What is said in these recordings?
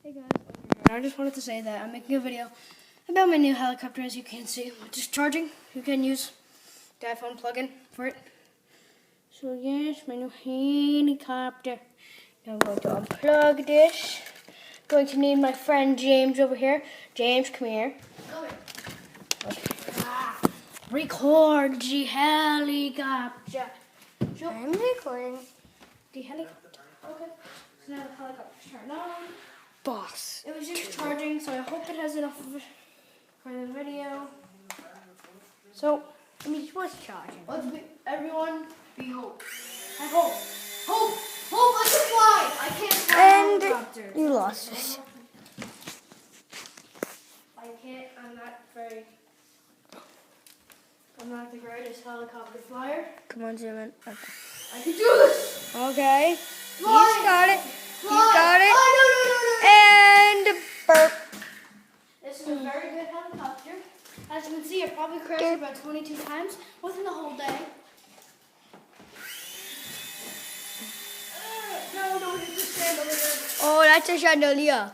Hey guys, I just wanted to say that I'm making a video about my new helicopter, as you can see, which is charging. You can use the iPhone plug-in for it. So yes, my new helicopter. Now I'm going to unplug this. Going to need my friend James over here. James, come here. Okay. Record the helicopter. So, I'm recording. the helicopter. Okay. So now the helicopter's turned on. Boss. It was just charging, so I hope it has enough of it for the video. So, I mean, it was charging. everyone be hope. I hope. Hope! Hope I can fly! I can't fly And helicopters. you lost us. I can't, I'm not the greatest helicopter flyer. Come on, zoom in. Okay. I can do this! Okay. Fly! He's got it. Fly! He's got it. Oh, no. And burp. This is a very good helicopter. As you can see, it probably crashed about 22 times within the whole day. No, it's just chandelier. Oh, that's a chandelier.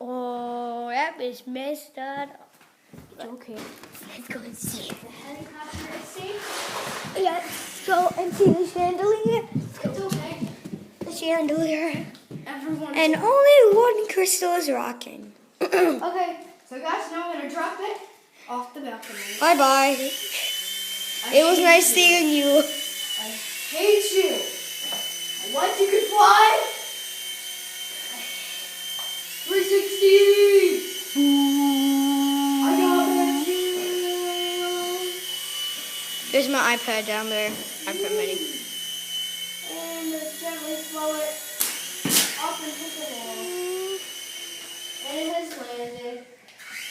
Oh, that is messed up. Okay. Let's go and see it. The helicopter is safe. Let's go and see the chandelier. It's okay. The chandelier. Everyone. And only one crystal is rocking. Okay, so guys, now I'm going to drop it off the balcony. Bye-bye. It was nice seeing you. I hate you. I want you to fly. 360. I got you. There's my iPad down there. iPad mini. And let's gently slow it up and hit the wall. And it has landed.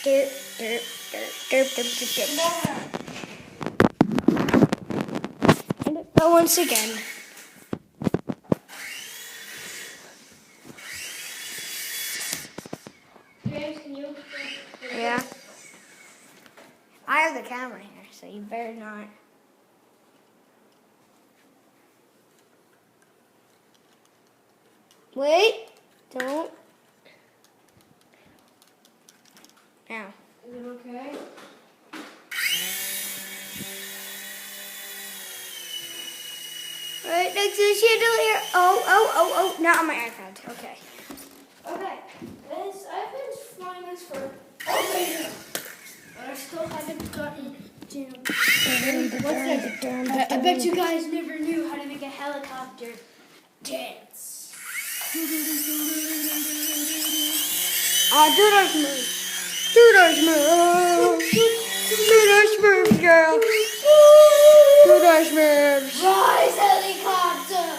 Derp, derp, derp, derp, derp, derp. And it fell once again. James, can you? Yeah. I have the camera here, so you better not. Wait. Don't. Now. Is it okay? Right next to the chandelier. Oh. Not on my iPad. Okay. Okay. I've been flying this for all day now, but I still haven't gotten to. What's that? I bet you guys never knew how to make a helicopter dance. Doodles move. Doodles move. Doodles move, girl. Doodles moves. Rise, helicopter!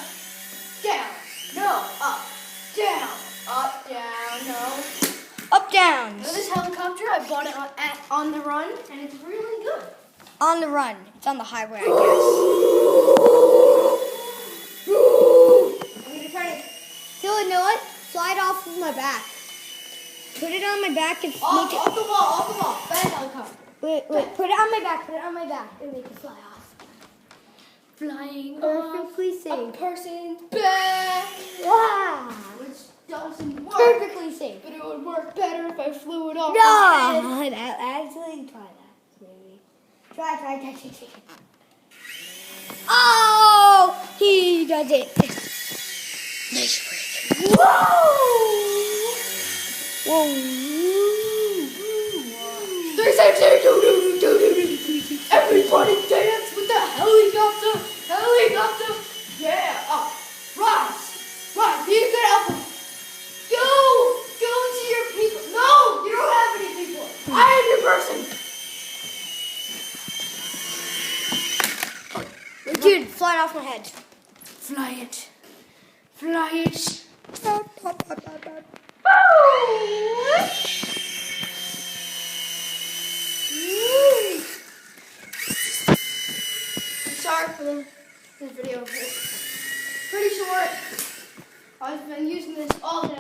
Down, no, up, down, no. Up, down. Now this helicopter, I bought it on the run, and it's really good. On the run. It's on the highway, I guess. I'm gonna try to. Dylan, you know what? Slide off of my back. Put it on my back and Off the wall, bad helicopter. Wait. Put it on my back. And make it fly off. Flying Perfectly off safe. a person's back. Wow. Which doesn't work. Perfectly safe. But it would work better if I flew it off my head. No. Actually, try that. Maybe. Try. Oh, he does it. Nice break. Whoa. 360. Everybody dance with the helicopter. Yeah, up. Rise. Be a good helper. Go to your people. No, you don't have any people. I am your person. Dude, fly it off my head. Fly it. I'm sorry for this video. It's pretty short. I've been using this all day.